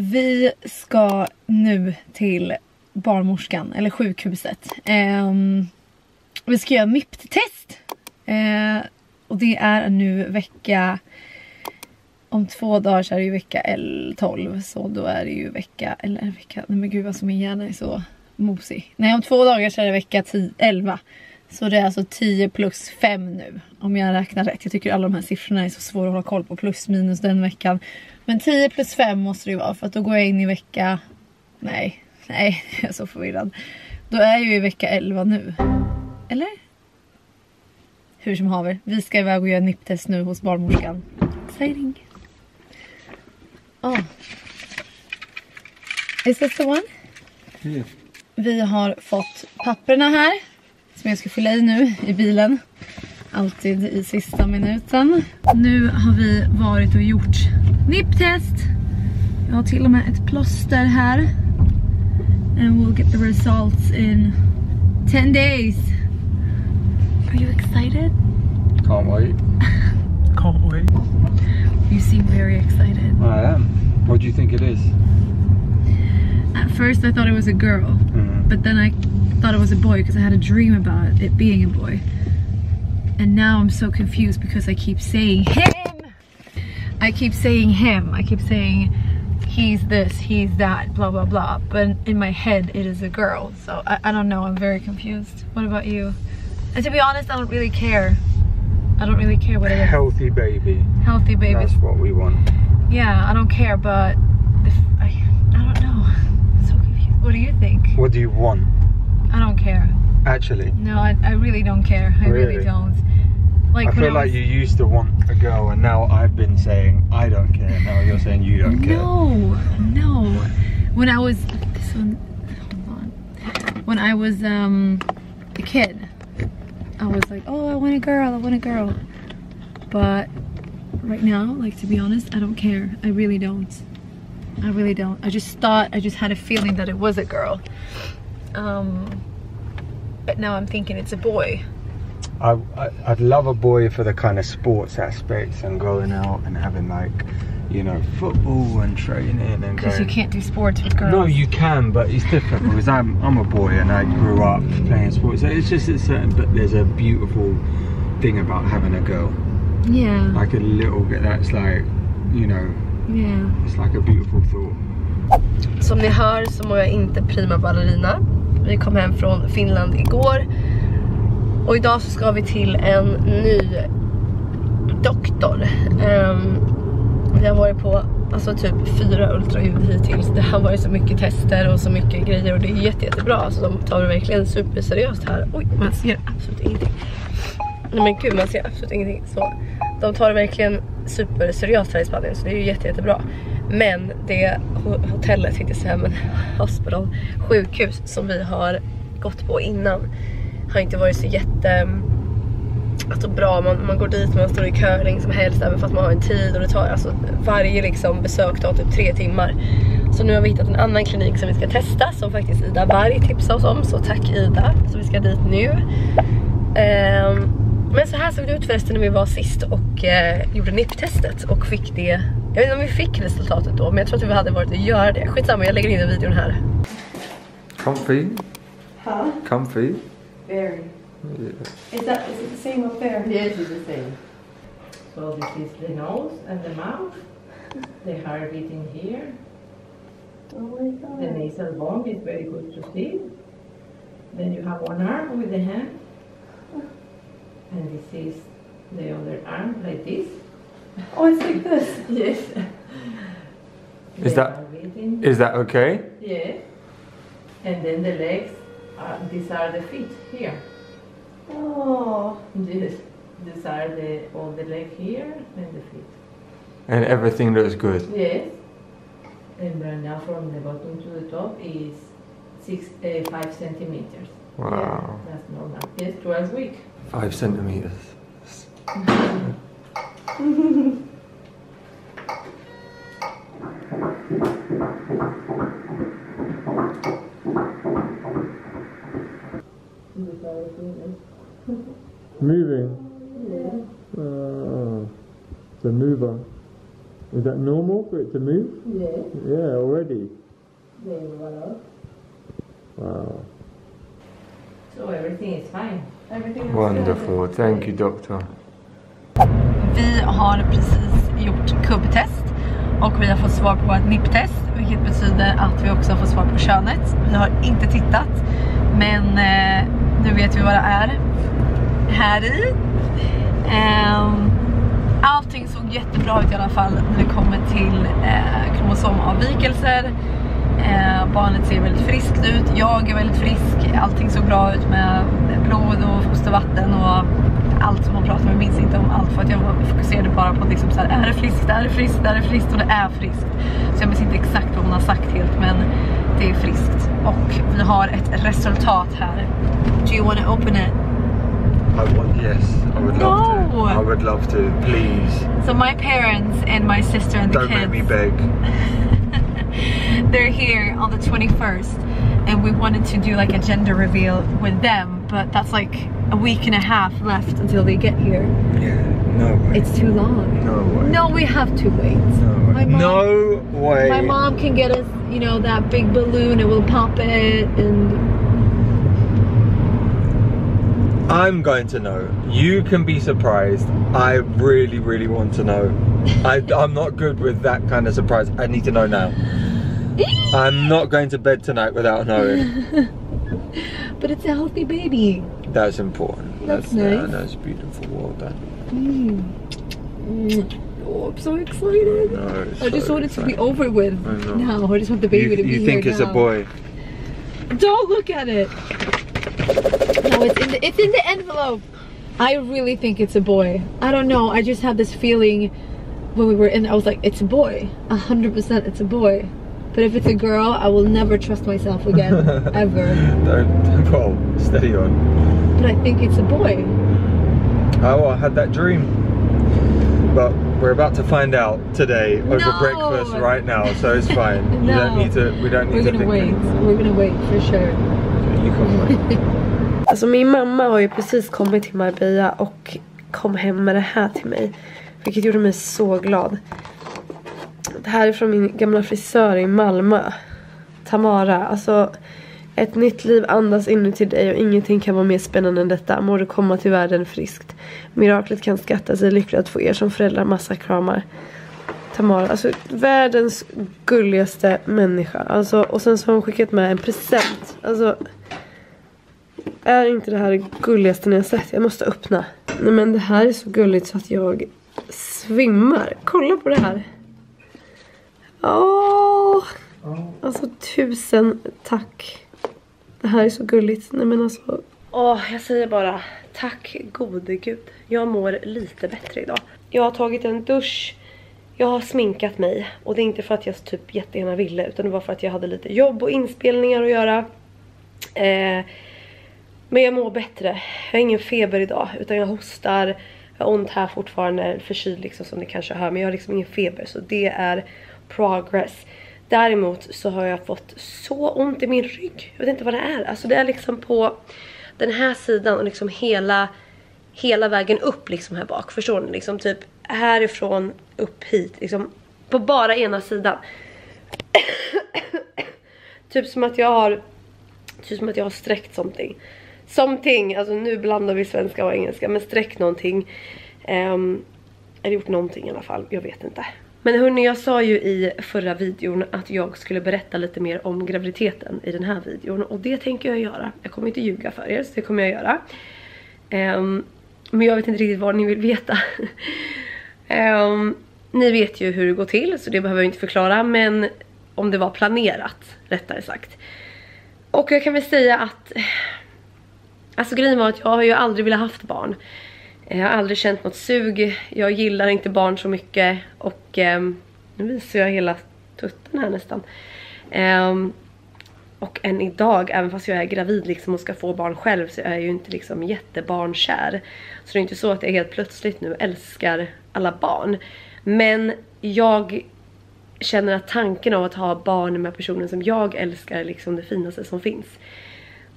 vi ska nu till barnmorskan, eller sjukhuset. Vi ska göra MIPT-test. Och det är nu vecka... Om 2 dagar så är det ju vecka 12. Så då är det ju vecka... Eller vecka... Nej men gud vad som min hjärna är så mosig. Nej, om 2 dagar så är det vecka 11. Så det är alltså 10 plus 5 nu. Om jag räknar rätt. Jag tycker alla de här siffrorna är så svåra att hålla koll på. Plus minus den veckan. Men 10 plus 5 måste det ju vara. För att då går jag in i vecka... Nej, jag är så förvirrad. Då är jag ju i vecka 11 nu. Eller? Hur som haver. Vi ska iväg och göra NIPT-test nu hos barnmorskan. Exciting. Is this the one? Yeah. Vi har fått papperna här. Som jag ska fylla i nu i bilen. Alltid i sista minuten. Nu har vi varit och gjort NIPT-test. Jag har till och med ett plåster här. And we'll get the results in 10 days. Are you excited? Can't wait. Can't wait. You seem very excited. I am. What do you think it is? At first I thought it was a girl. But then I thought it was a boy because I had a dream about it being a boy. And now I'm so confused because I keep saying him. I keep saying him. I keep saying he's this, he's that, blah blah blah. But in my head it is a girl. So I don't know, I'm very confused. What about you? And to be honest, I don't really care. I don't really care what it is. Healthy baby. Healthy baby. That's what we want. Yeah, I don't care, but I don't know. I'm so confused. What do you think? What do you want? I don't care. Actually? No, I really don't care. I really don't. Like I feel like you used to want a girl and now I've been saying I don't care. Now you're saying you don't care. No. When I was... This one... Hold on. When I was a kid, I was like, oh, I want a girl. But right now, like, to be honest, I don't care. I really don't. I just had a feeling that it was a girl. But now I'm thinking it's a boy. I'd love a boy for the kind of sports aspects and going out and having, like, you know, football and training and because you can't do sports with girls. No, you can, but it's different because I'm a boy and I grew up playing sports. So it's just a certain, but there's a beautiful thing about having a girl. Yeah. Like a little bit. That's like, you know. Yeah. It's like a beautiful thought. Som ni hör så mår jag inte prima ballerina. Vi kom hem från Finland igår. Och idag så ska vi till en ny doktor. Vi har varit på alltså typ 4 ultraljud hittills. Det har varit så mycket tester och så mycket grejer. Och det är jättebra. Så de tar det verkligen superseriöst här. Oj, man ser absolut ingenting. Nej men gud, man ser absolut ingenting. Så de tar det verkligen superseriöst här i Spanien. Så det är ju jättebra. Men det hotellet, tänkte jag säga, men hospital, sjukhus som vi har gått på innan har inte varit så bra. Man går dit, man står i kö hur länge som helst även fast man har en tid. Och det tar alltså varje liksom besök tar typ 3 timmar. Så nu har vi hittat en annan klinik som vi ska testa. Som faktiskt Ida Berg tipsade oss om. Så tack Ida. Så vi ska dit nu. Men så här såg det ut förresten när vi var sist och gjorde NIPT-testet. Och fick det. Jag vet inte om vi fick resultatet då. Men jag tror att vi hade varit att göra det. Skitsamma, jag lägger in en videon här. Comfy? Huh? Comfy? Very. Yeah. Is it the same up there? Yes, it's the same. So this is the nose and the mouth. The heart beating here. Oh my god. The nasal bone is very good to see. Then you have one arm with the hand. And this is the other arm like this. Oh, it's like this. Yes. Is that okay? Yes. And then the legs, these are the feet here. Oh. Yes. These are all the leg here and the feet. And everything looks good? Yes. And then now from the bottom to the top is 5 centimeters. Wow. Yeah, that's normal. Yes, 12 weeks. 5 centimeters. Moving? Yeah. The mover. Is that normal for it to move? Yes. Yeah, already. Very well. Wow. So everything is fine. Everything is Wonderful. Thank you, doctor. Vi har precis gjort kubbtest och vi har fått svar på ett nipptest, vilket betyder att vi också har fått svar på könet. Vi har inte tittat, men nu vet vi vad det är här i. Allting såg jättebra ut i alla fall när det kommer till kromosomavvikelser. Barnet ser väldigt friskt ut, jag är väldigt frisk, allting såg bra ut med blod och fostervatten och allt som hon pratade om. Jag minns inte om allt för att jag fokuserade bara på liksom så här, är det friskt, är det friskt, är det friskt, och det är friskt. Så jag minns inte exakt vad hon har sagt helt, men det är friskt. Och vi har ett resultat här. Do you want to open it? Yes, I would love to. I would love to, please. So my parents and my sister and the Don't kids, make me beg. they're here on the 21st, and we wanted to do like a gender reveal with them, but that's like a week and a half left until they get here. Yeah, no way. It's too long. No way. No, we have to wait. No way. No way. My mom can get us, you know, that big balloon and we'll pop it and... I'm going to know. You can be surprised. I really, really want to know. I'm not good with that kind of surprise. I need to know now. I'm not going to bed tonight without knowing. But it's a healthy baby. That's important. That's nice. Yeah, that's beautiful. Well done. Oh, I'm so excited. No, I just want it to be over with now. I just want the baby to be here. You think it's now. a boy? Don't look at it. No, it's in the envelope. I really think it's a boy. I don't know. I just had this feeling when we were in. I was like, it's a boy. 100% it's a boy. But if it's a girl, I will never trust myself again, ever. Don't. Well, steady on. But I think it's a boy. Oh, I had that dream. But we're about to find out today over breakfast right now, so it's fine. No. You don't need to. We don't need to think. We're gonna wait for sure. Okay, you come wait. Alltså min mamma har ju precis kommit till Marbella och kom hem med det här till mig. Vilket gjorde mig så glad. Det här är från min gamla frisör i Malmö. Tamara. Alltså, ett nytt liv andas inuti dig och ingenting kan vara mer spännande än detta. Må du komma till världen friskt. Miraklet kan skatta sig lycklig att få er som föräldrar massa kramar. Tamara, alltså världens gulligaste människa. Alltså, och sen så har hon skickat med en present. Alltså, är inte det här det gulligaste ni har sett? Jag måste öppna. Nej, men det här är så gulligt så att jag svimmar. Kolla på det här. Åh! Alltså 1000 tack. Det här är så gulligt. Nej men alltså. Jag säger bara tack gode gud. Jag mår lite bättre idag. Jag har tagit en dusch. Jag har sminkat mig. Och det är inte för att jag typ jättegärna ville. Utan det var för att jag hade lite jobb och inspelningar att göra. Men jag mår bättre. Jag har ingen feber idag. Utan jag hostar. Jag har ont här fortfarande. Förkyld liksom som ni kanske hör. Men jag har liksom ingen feber. Så det är progress. Däremot så har jag fått så ont i min rygg. Jag vet inte vad det är. Alltså det är liksom på den här sidan. Och liksom hela vägen upp liksom här bak. Förstår ni? Liksom typ härifrån upp hit. Liksom på bara ena sidan. Typ som att jag har sträckt something. Alltså nu blandar vi svenska och engelska. Men sträckt någonting. Eller gjort någonting i alla fall. Jag vet inte. Men hörni, jag sa ju i förra videon att jag skulle berätta lite mer om graviditeten i den här videon. Och det tänker jag göra. Jag kommer inte ljuga för er, så det kommer jag göra. Men jag vet inte riktigt vad ni vill veta. Ni vet ju hur det går till, så det behöver jag inte förklara. Men om det var planerat, rättare sagt. Och jag kan väl säga att... Alltså grejen var att jag har ju aldrig velat haft barn. Jag har aldrig känt något sug. Jag gillar inte barn så mycket. Och nu visar jag hela tutten här nästan. Och än idag, även fast jag är gravid liksom och ska få barn själv, så är jag ju inte liksom jättebarnkär. Så det är inte så att jag helt plötsligt nu älskar alla barn. Men jag känner att tanken av att ha barn med personen som jag älskar är liksom det finaste som finns.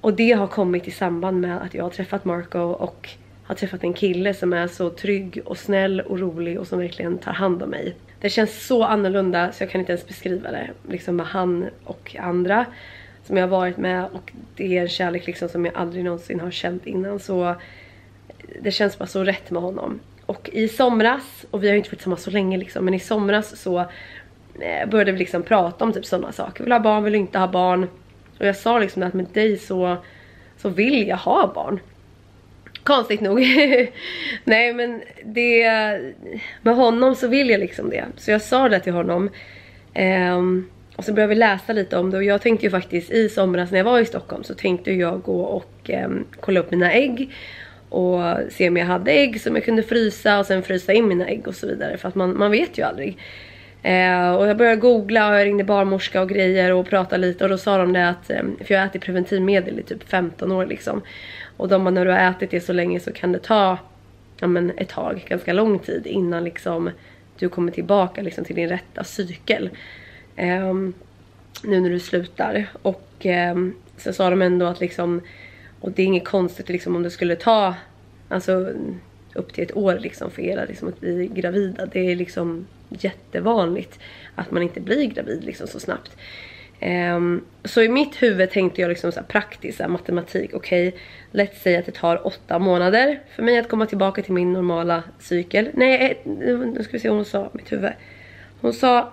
Och det har kommit i samband med att jag har träffat Marco och har träffat en kille som är så trygg och snäll och rolig och som verkligen tar hand om mig. Det känns så annorlunda så jag kan inte ens beskriva det. Liksom med han och andra som jag har varit med. Och det är en kärlek liksom som jag aldrig någonsin har känt innan. Så det känns bara så rätt med honom. Och i somras, och vi har ju inte varit tillsammans så länge liksom, men i somras så började vi liksom prata om typ sådana saker. Vill ha barn, vill inte ha barn. Och jag sa liksom att med dig så vill jag ha barn. Konstigt nog. Nej, men det med honom så vill jag liksom det. Så jag sa det till honom. Och så började vi läsa lite om det. Och jag tänkte ju faktiskt i somras när jag var i Stockholm så tänkte jag gå och kolla upp mina ägg. Och se om jag hade ägg som jag kunde frysa och sen frysa in mina ägg och så vidare. För att man vet ju aldrig. Och jag började googla och jag ringde barnmorska och grejer och pratade lite. Och då sa de det att, för jag har ätit preventivmedel i typ 15 år liksom. Och de bara, när du har ätit det så länge så kan det ta ett tag, ganska lång tid innan liksom du kommer tillbaka liksom till din rätta cykel. Nu när du slutar. Och så sa de ändå att liksom, och det är inget konstigt liksom om det skulle ta alltså upp till ett år liksom för er liksom att bli gravida. Det är liksom jättevanligt att man inte blir gravid liksom så snabbt. Så i mitt huvud tänkte jag liksom så här praktiskt, så här matematik. Okej, let's say att det tar 8 månader för mig att komma tillbaka till min normala cykel. Nej, nu ska vi se vad hon sa, mitt huvud. Hon sa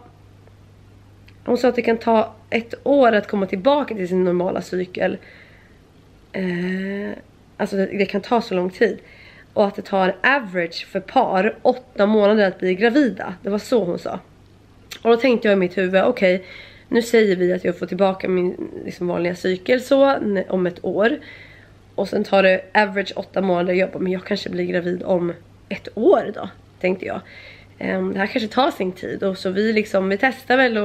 att det kan ta 1 år att komma tillbaka till sin normala cykel. Alltså det kan ta så lång tid. Och att det tar average för par 8 månader att bli gravida. Det var så hon sa. Och då tänkte jag i mitt huvud, okej, nu säger vi att jag får tillbaka min liksom vanliga cykel så om 1 år. Och sen tar det average 8 månader att jobba. Men jag kanske blir gravid om 1 år då, tänkte jag. Det här kanske tar sin tid. Och så vi testar väl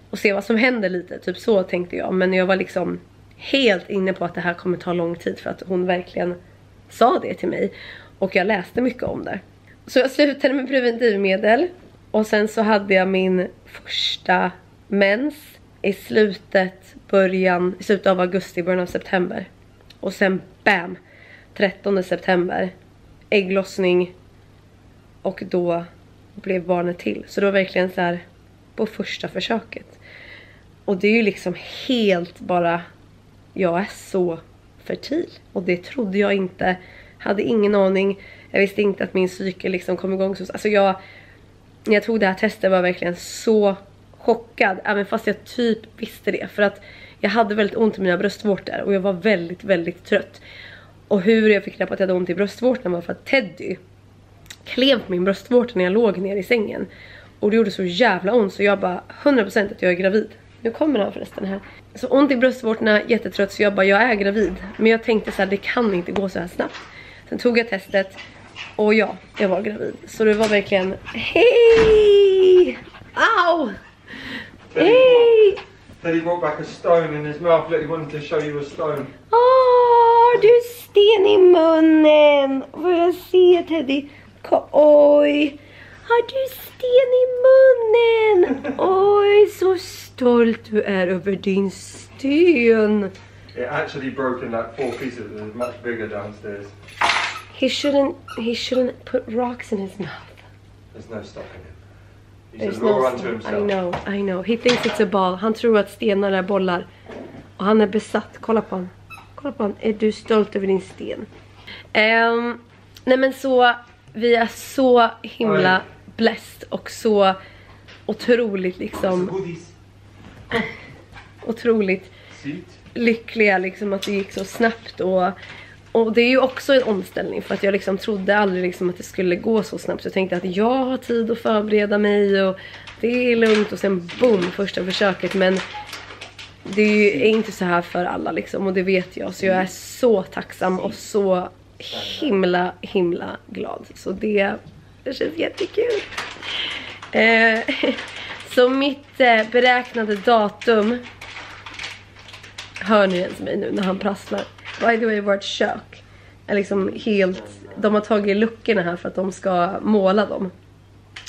och ser vad som händer lite. Typ så tänkte jag. Men jag var liksom helt inne på att det här kommer ta lång tid. För att hon verkligen sa det till mig. Och jag läste mycket om det. Så jag slutade med preventivmedel. Och sen så hade jag min första mens i slutet av augusti, början av september. Och sen bam, 13 september, ägglossning. Och då blev barnet till. Så då var verkligen så här på första försöket. Och det är ju liksom helt bara, jag är så fertil. Och det trodde jag inte, hade ingen aning. Jag visste inte att min cykel liksom kom igång. Alltså när jag tog det här testet var jag verkligen så chockad. Även fast jag typ visste det. För att jag hade väldigt ont i mina bröstvårtor. Och jag var väldigt, väldigt trött. Och hur jag fick reda på att jag hade ont i bröstvårtorna var för att Teddy klev på min bröstvårta när jag låg ner i sängen. Och det gjorde så jävla ont. Så jag bara 100% att jag är gravid. Nu kommer han förresten här. Så ont i bröstvårtorna, jättetrött. Så jag bara, jag är gravid. Men jag tänkte så här, det kan inte gå så här snabbt. Sen tog jag testet. Och ja, jag var gravid. Så det var verkligen, hej! Au! Hej! Teddy brought back a stone in his mouth. He wanted to show you a stone. Åh, du är sten i munnen. Får jag se, Teddy? Oj. Har du sten i munnen? Oj, så stolt du är över din sten. It actually broke in like 4 pieces. It was much bigger downstairs. He shouldn't put rocks in his mouth. There's no stopping it. There's no, I know. He thinks it's a ball. Han tror att stenar är bollar. Och han är besatt. Kolla på han. Är du stolt över din sten? Nej men så, vi är så himla blessed. Och så otroligt liksom. Otroligt lyckliga liksom att det gick så snabbt. Och det är ju också en omställning. För att jag liksom trodde aldrig liksom att det skulle gå så snabbt. Så jag tänkte att jag har tid att förbereda mig. Och det är lugnt. Och sen boom, första försöket. Men det är ju inte så här för alla liksom. Och det vet jag. Så jag är så tacksam och så himla glad. Så det känns jättekul. Så mitt beräknade datum. Hör ni ens mig nu när han prasslar? By the way, vårt kök är liksom helt. De har tagit luckorna här för att de ska måla dem.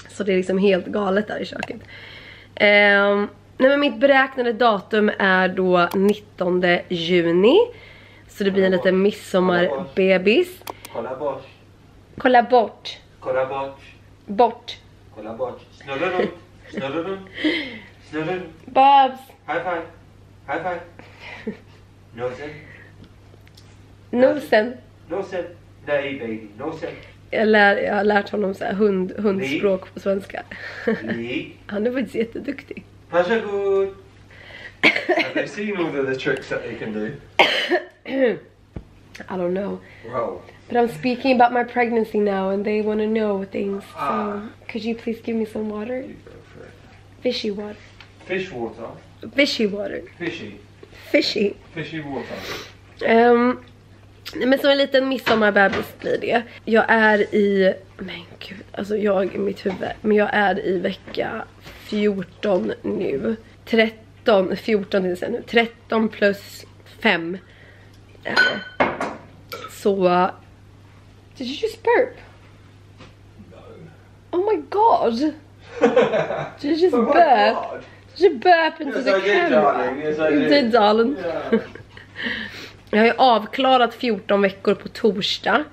Så det är liksom helt galet där i köket. Nej, men mitt beräknade datum är då 19 juni. Så det blir en liten midsommarbebis. Kolla bort. Kolla bort. Kolla bort. Bort. Kolla bort. Snurra runt. Snurra runt. Snurra runt. Babs. High five. High five. Nosen. Nosen. Nosen. Nej baby. Nosen. Jag har lärt honom så här hundspråk på svenska. Han är faktiskt jätteduktig. Varsågod. Have they seen all of the tricks that they can do? I don't know. Wow. But I'm speaking about my pregnancy now and they want to know things. So could you please give me some water? You go for it. Fishy water. Fish water. Fishy water. Fishy. Fishy. Fishy water. Men så en liten midsommarbebis blir det. Jag är i... Men gud, alltså jag i mitt huvud. Men jag är i vecka 14 nu. 14 till sen nu. 13 plus 5. Så... Did you just burp? No. Oh my god. Did you just burp? Did you burp into the camera? Yes, I You did, darling. Yeah. Jag har ju avklarat 14 veckor på torsdag.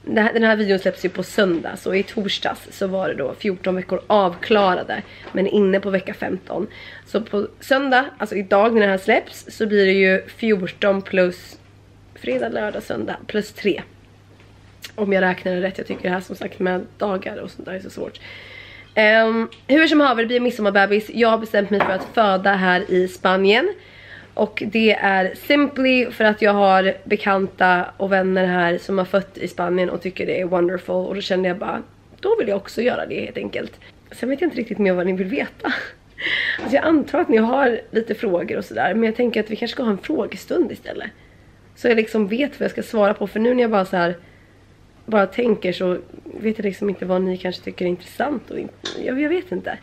Den här videon släpps ju på söndag. Så i torsdags så var det då 14 veckor avklarade. Men inne på vecka 15. Så på söndag, alltså idag när den här släpps, så blir det ju 14 plus fredag, lördag, söndag plus 3. Om jag räknar det rätt. Jag tycker det här som sagt med dagar och sånt där är så svårt. Hur som haver, det blir midsommarbebis. Jag har bestämt mig för att föda här i Spanien. Och det är simply för att jag har bekanta och vänner här som har fött i Spanien och tycker det är wonderful. Och då kände jag bara, då vill jag också göra det helt enkelt. Sen vet jag inte riktigt mer vad ni vill veta. Alltså jag antar att ni har lite frågor och sådär. Men jag tänker att vi kanske ska ha en frågestund istället. Så jag liksom vet vad jag ska svara på. För nu när jag bara så här bara tänker så vet jag liksom inte vad ni kanske tycker är intressant. Och jag vet inte.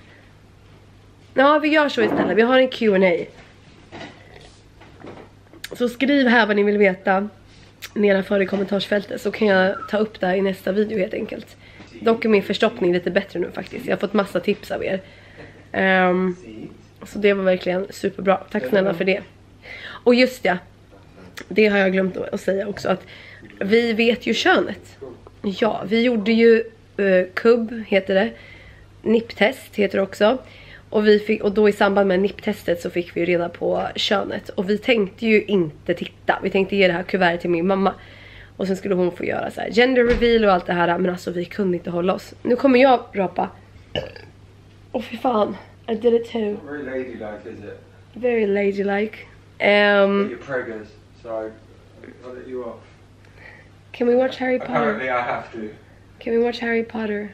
Ja, vi gör så istället. Vi har en Q&A. Så skriv här vad ni vill veta nedanför i kommentarsfältet. Så kan jag ta upp det här i nästa video helt enkelt. Dock är min förstoppning lite bättre nu faktiskt. Jag har fått massa tips av er. Så det var verkligen superbra. Tack snälla för det. Och just ja, det har jag glömt att säga också. Att vi vet ju könet. Ja, vi gjorde ju kubb heter det. NIP-test heter det också. Och då i samband med NIP-testet så fick vi reda på könet. Och vi tänkte ju inte titta. Vi tänkte ge det här kuvertet till min mamma. Och sen skulle hon få göra så här gender reveal och allt det här. Men alltså vi kunde inte hålla oss. Nu kommer jag rapa. Åh fy fan. I did it too. Very ladylike, is it? Very ladylike. You're preggers, so I'll let you off. Can we watch Harry Potter? Apparently I have to. Can we watch Harry Potter?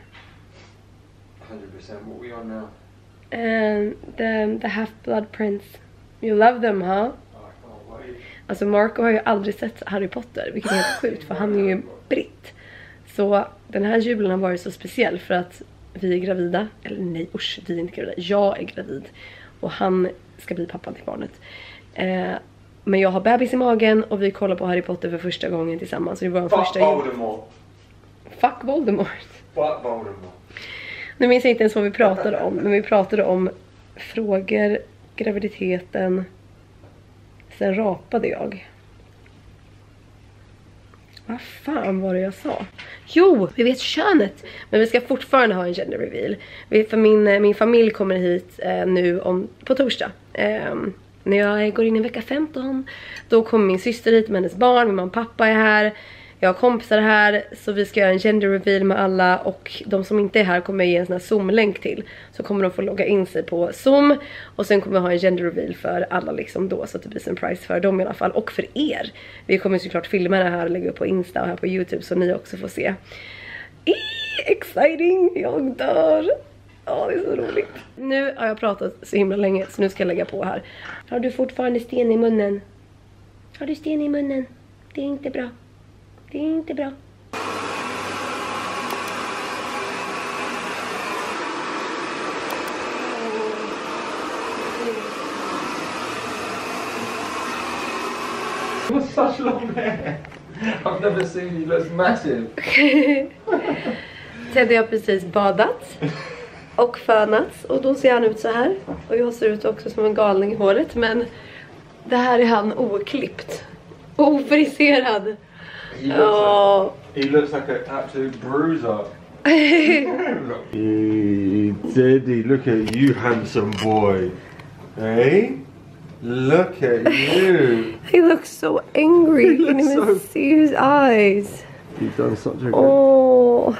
100%. What are we on now? And the Half-Blood Prince. You love them, huh? I can't wait. Alltså Marco har ju aldrig sett Harry Potter, vilket är helt sjukt för han är ju britt. Så den här julen har varit så speciell för att vi är gravida. Eller nej, usch, vi är inte gravida. Jag är gravid. Och han ska bli pappan till barnet. Men jag har bebis i magen och vi kollar på Harry Potter för första gången tillsammans. Så det var vår första jul. Voldemort. Fuck Voldemort. Fuck Voldemort. Nu minns jag inte ens vad vi pratade om. Men vi pratade om frågor, graviditeten. Sen rapade jag. Vad fan var det jag sa? Jo, vi vet könet. Men vi ska fortfarande ha en gender reveal. För min familj kommer hit nu på torsdag. När jag går in i vecka 15. Då kommer min syster hit med hennes barn. Min mamma och pappa är här. Jag har kompisar här. Så vi ska göra en gender reveal med alla. Och de som inte är här kommer jag ge en sån här Zoom-länk till. Så kommer de få logga in sig på Zoom. Och sen kommer jag ha en gender reveal för alla liksom då. Så att det blir en prize för dem i alla fall. Och för er. Vi kommer såklart filma det här och lägga upp på Insta och här på YouTube. Så ni också får se. Exciting! Jag dör! Ja, det är så roligt. Nu har jag pratat så himla länge så nu ska jag lägga på här. Har du fortfarande sten i munnen? Har du sten i munnen? Det är inte bra. Det är inte bra. You have such long hair. I've never seen you look massive. Teddy har precis badat och fönats och då ser han ut så här. Och jag ser ut också som en galning i håret, men det här är han oklippt. Ofriserad. He looks like an absolute bruiser. Hey, Teddy, look at you, handsome boy. Hey? Look at you. He looks so angry. You can even see his eyes. He's done such a good... Oh,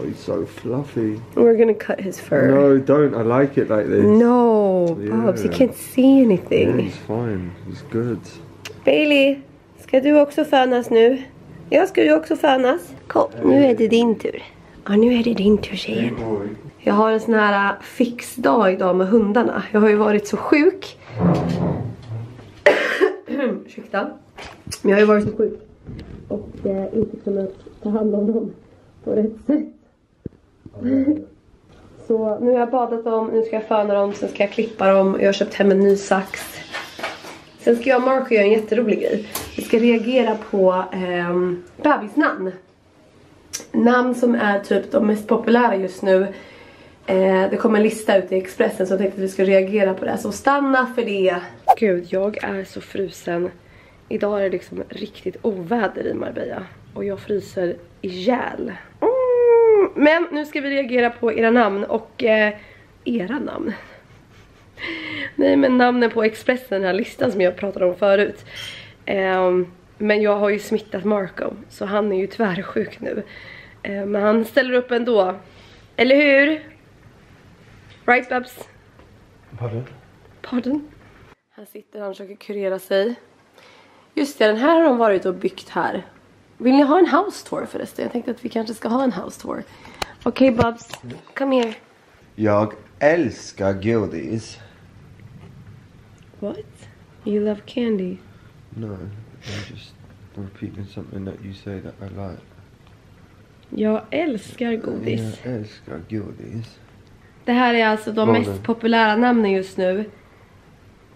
he's so fluffy. we're gonna cut his fur. No, don't. I like it like this. No, Bobs, you can't see anything. Yeah, he's fine. He's good. Bailey, ska du också fönas nu? Ja, ska du också fönas? Kom, nu är det din tur. Ja, nu är det din tur, tjejen. Jag har en sån här fixdag idag med hundarna. Jag har ju varit så sjuk. Ursäkta. Men jag har ju varit så sjuk. Och inte kunnat ta hand om dem på rätt sätt. Så nu har jag badat dem, nu ska jag föna dem, sen ska jag klippa dem. Jag har köpt hem en ny sax. Sen ska jag och Mark göra en jätterolig grej. Vi ska reagera på bebisnamn. Namn som är typ de mest populära just nu. Det kommer en lista ut i Expressen, så jag tänkte att vi ska reagera på det. Så stanna för det. Gud, jag är så frusen. Idag är det liksom riktigt oväder i Marbella. Och jag fryser ihjäl. Men nu ska vi reagera på era namn. Och era namn. Nej, men namnen på Expressen, den här listan som jag pratade om förut. Men jag har ju smittat Marco, så han är ju tvärsjuk nu. Men han ställer upp ändå. Eller hur? Right, Babs? Pardon? Han sitter, han försöker kurera sig. Just det, den här har de varit och byggt här. Vill ni ha en house tour förresten? Jag tänkte att vi kanske ska ha en house tour. Okej, Babs, come here. Jag älskar godis. What? You love candy? No, I'm just repeating something that you say that I like. Jag älskar godis. Jag älskar godis. Det här är alltså de mest populära namnen just nu.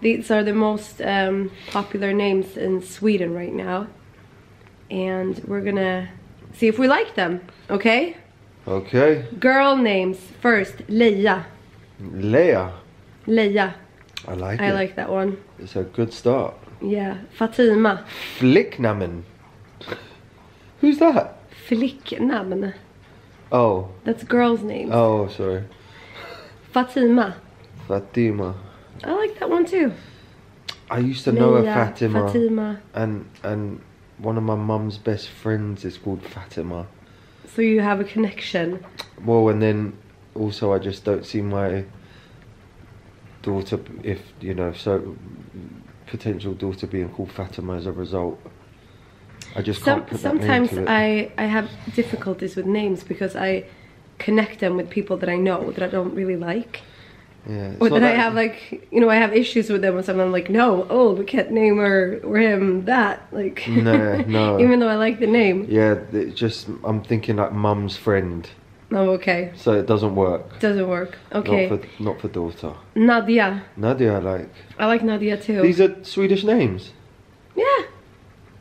These are the most popular names in Sweden right now. And we're gonna see if we like them, okay? Okay. Girl names first. Leia. Leia. Leia. I like I it. like that one. It's a good start. Yeah. Fatima. Flicknamn. Who's that? Flicknamn. Oh. That's girls' names. Oh, sorry. Fatima. Fatima. I like that one too. I used to know Leia, a Fatima. Fatima. And one of my mum's best friends is called Fatima. So you have a connection. Well, and then also I just don't see my daughter, if you know, so potential daughter being called Fatima as a result. I just can't put that sometimes name to it. I have difficulties with names because I connect them with people that I know that I don't really like. Yeah, or that I have like, you know, I have issues with them or something. I'm like, no, oh, we can't name her or him that. Like, no. Even though I like the name. Yeah, it's just, I'm thinking like mum's friend. Oh, okay. So it doesn't work. Doesn't work. Okay. Not for daughter. Nadia. Nadia I like. I like Nadia too. These are Swedish names. Yeah.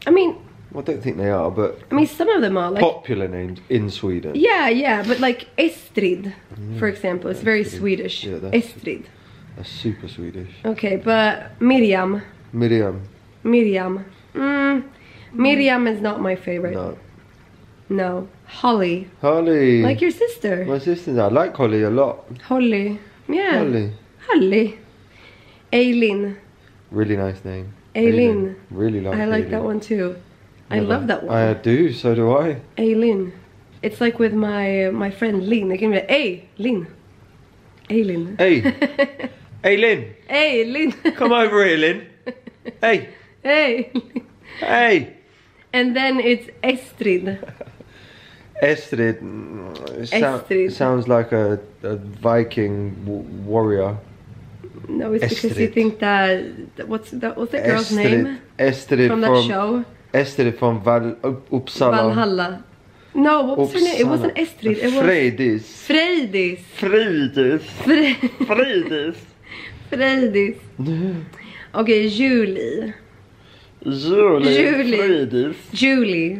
I mean, I don't think they are, but I mean, some of them are like popular names in Sweden. Yeah, but like Estrid, for example, it's very Swedish. Yeah, Estrid. That's super Swedish. Okay, but Miriam. Miriam. Miriam is not my favorite. No. Holly. Holly. Like your sister. My sister. I like Holly a lot. Holly. Yeah. Holly. Aileen. Really nice name. Aileen. Really like. I like that one too. I love that one. I do, so do I. Aileen. It's like with my friend Lynn. They can be like, hey, Lynn. Aileen. Hey. Hey, Lynn. Hey, Lynn. Come over here, Lynn. Hey. Hey. Hey. And then it's Estrid. Estrid. Sounds like a Viking warrior. No, it's Estrid. because you think that what's the girl's name? Estrid from that show. Estrid from Uppsala. Valhalla. No, what was her name? It wasn't Estrid. It was Freydis. Freydis. Okay, Julie.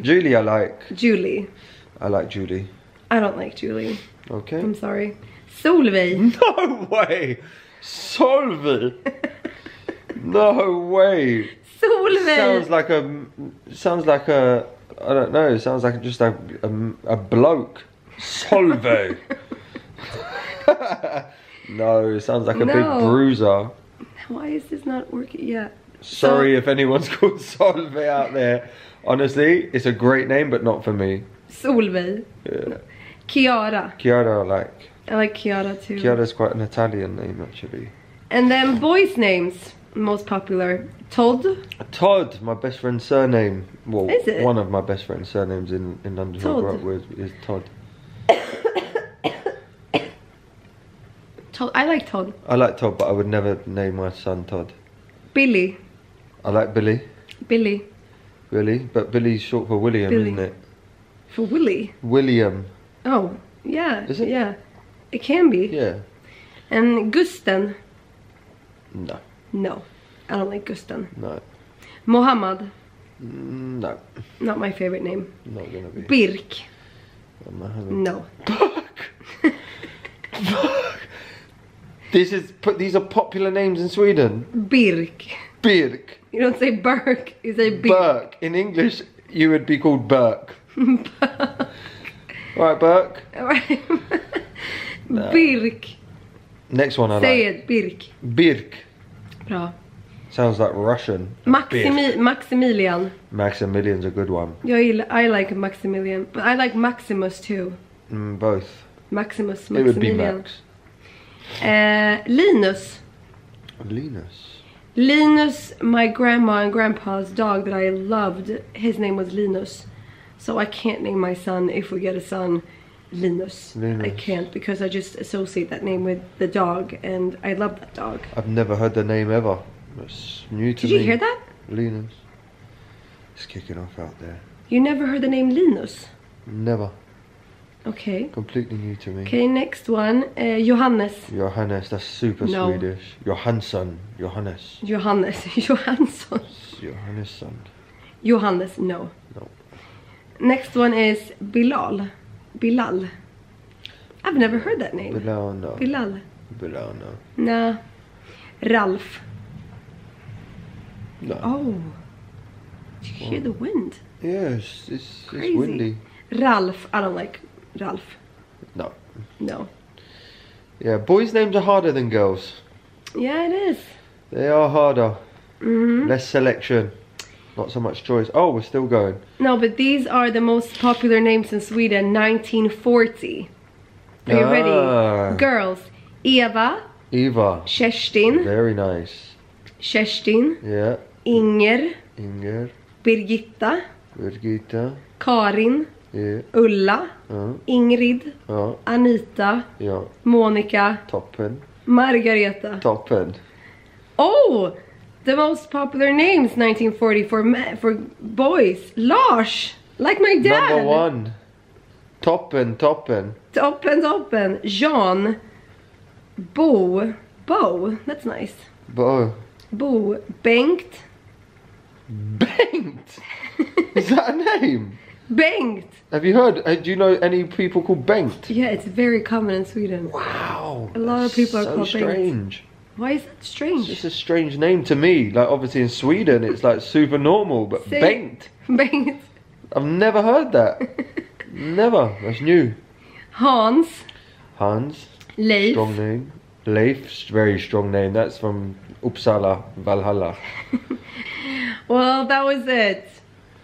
Julie I like. Julie. I like Julie. I don't like Julie. Okay. I'm sorry. Solveig. No way. Solveig. No way. Solveig. Sounds like a I don't know, sounds like just a bloke. Solveig. No, it sounds like a big bruiser. Why is this not working yet? Sorry if anyone's called Solveig out there. Honestly, it's a great name, but not for me. Solveig. Yeah. Chiara. Chiara, I like Chiara too. Chiara's quite an Italian name, actually. And then boys' names, most popular. Todd. Todd, my best friend's surname. Well, is it? One of my best friend's surnames in London who I grew up with is Todd. Todd. I like Todd. I like Todd, but I would never name my son Todd. Billy. I like Billy. Billy. Billy, but Billy's short for William, isn't it? For Willie? William. Oh, yeah. Is it? Yeah. It can be. Yeah. And Gusten? No. No. I don't like Gusten. No. Mohammed? No. Not my favorite name. Not gonna be. Birk? No. Birk! These are popular names in Sweden. Birk. Birk. You don't say Burke, you say Birk. Burke. In English, you would be called Burke. Alright, Burke. Alright. No. Birk. Next one I Say like. it, Birk. Birk. Bra. Sounds like Russian. Maximilian. Maximilian's a good one. I like Maximilian, but I like Maximus too. Both. Maximus, It would be Maximilian. Max. Linus. Linus. Linus, my grandma and grandpa's dog that I loved, his name was Linus. So I can't name my son, if we get a son, Linus. I can't, because I just associate that name with the dog, and I love that dog. I've never heard the name ever. It's new to me. Did you hear that? Linus. It's kicking off out there. You never heard the name Linus? Never. Okay. Completely new to me. Okay, next one. Johannes. Johannes, that's super Swedish. Johansson. Johannes. Johannes. Johansson. Johannesson. Johannes, no. No. Next one is Bilal. Bilal. I've never heard that name. Bilal, no. Bilal. Bilal, no. Nah. Ralph. No. Oh. Did you hear the wind? Yes, it's windy. Ralph. I don't like Ralph. No. No. Yeah, boys' names are harder than girls. Yeah, it is. They are harder. Mm-hmm. Less selection. Not so much choice. Oh, we're still going. No, but these are the most popular names in Sweden, 1940. Are you ready? Girls. Eva. Eva. Kerstin. Very nice. Kerstin. Yeah. Inger. Inger. Birgitta. Birgitta. Karin. Yeah. Ulla. Ingrid. Anita. Ja. Monica. Toppen. Margareta. Toppen. Oh! The most popular names 1940 for boys. Lars. Like my dad. Number one. Toppen, toppen. Toppen, toppen. Jan. Bo. Bo. That's nice. Bo. Bo. Bengt. Bengt? Is that a name? Bengt. Have you heard? Do you know any people called Bengt? Yeah, it's very common in Sweden. Wow. A lot of people are called Bengt. Strange. Why is that strange? It's just a strange name to me. Like obviously in Sweden it's like super normal, but Bengt. Bengt. I've never heard that. Never. That's new. Hans. Hans. Leif. Strong name. Leif, very strong name. That's from Uppsala, Valhalla. Well, that was it.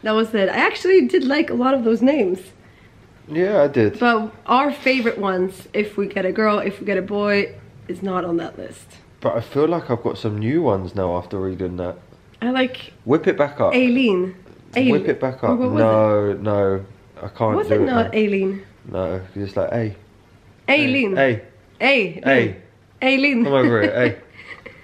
That was it. I actually did like a lot of those names. Yeah, I did. But our favorite ones, if we get a girl, if we get a boy, is not on that list. But I feel like I've got some new ones now after reading that. I like... Whip it back up. Aileen. Whip it back up. No, I can't was do it. Was it not now. Aileen? No, it's like, hey. Aileen. Hey. Hey. Aileen. Come over here, hey.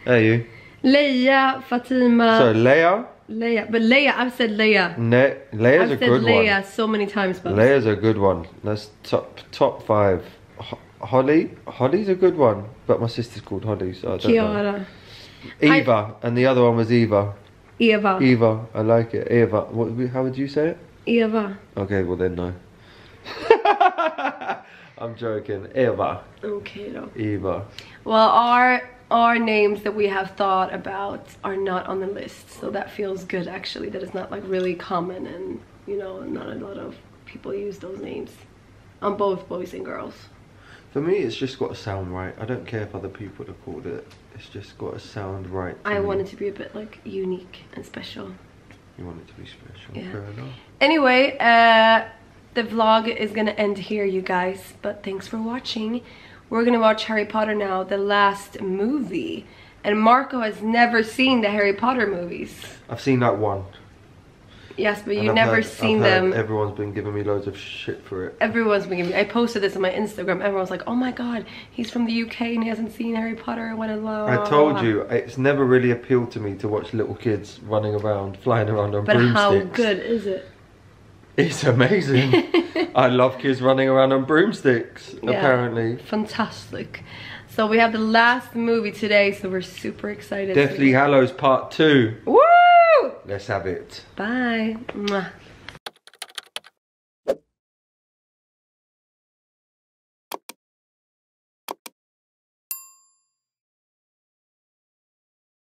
Hey, you. Leia, Fatima. So, Leia. Leia, but Leia, I've said Leia. Leia's a good one. I've said Leia so many times. But Leia's a good one. That's top 5. Holly's a good one, but my sister's called Holly, so I don't know. Eva, and the other one was Eva. Eva, I like it. Eva. How would you say it? Eva. Okay, well then no. I'm joking. Eva. Okay, though. Eva. Well, our names that we have thought about are not on the list, so that feels good actually. That it's not like really common, and you know, not a lot of people use those names. on both boys and girls. For me, it's just got to sound right. I don't care if other people have called it. It's just got to sound right. I want it to be a bit like unique and special. You want it to be special. Yeah. Fair enough. Anyway, the vlog is gonna end here, you guys. But thanks for watching. We're gonna watch Harry Potter now, the last movie. And Marco has never seen the Harry Potter movies. I've seen that one. Yes, but you've never seen them. Everyone's been giving me loads of shit for it. Everyone's been giving me. I posted this on my Instagram. Everyone's like, "Oh my god, he's from the UK and he hasn't seen Harry Potter." I told you, it's never really appealed to me to watch little kids running around, flying around on broomsticks. But how good is it? It's amazing. I love kids running around on broomsticks, apparently. Fantastic. So we have the last movie today, so we're super excited. Deathly Hallows Part 2. Woo! Let's have it. Bye. Mwah.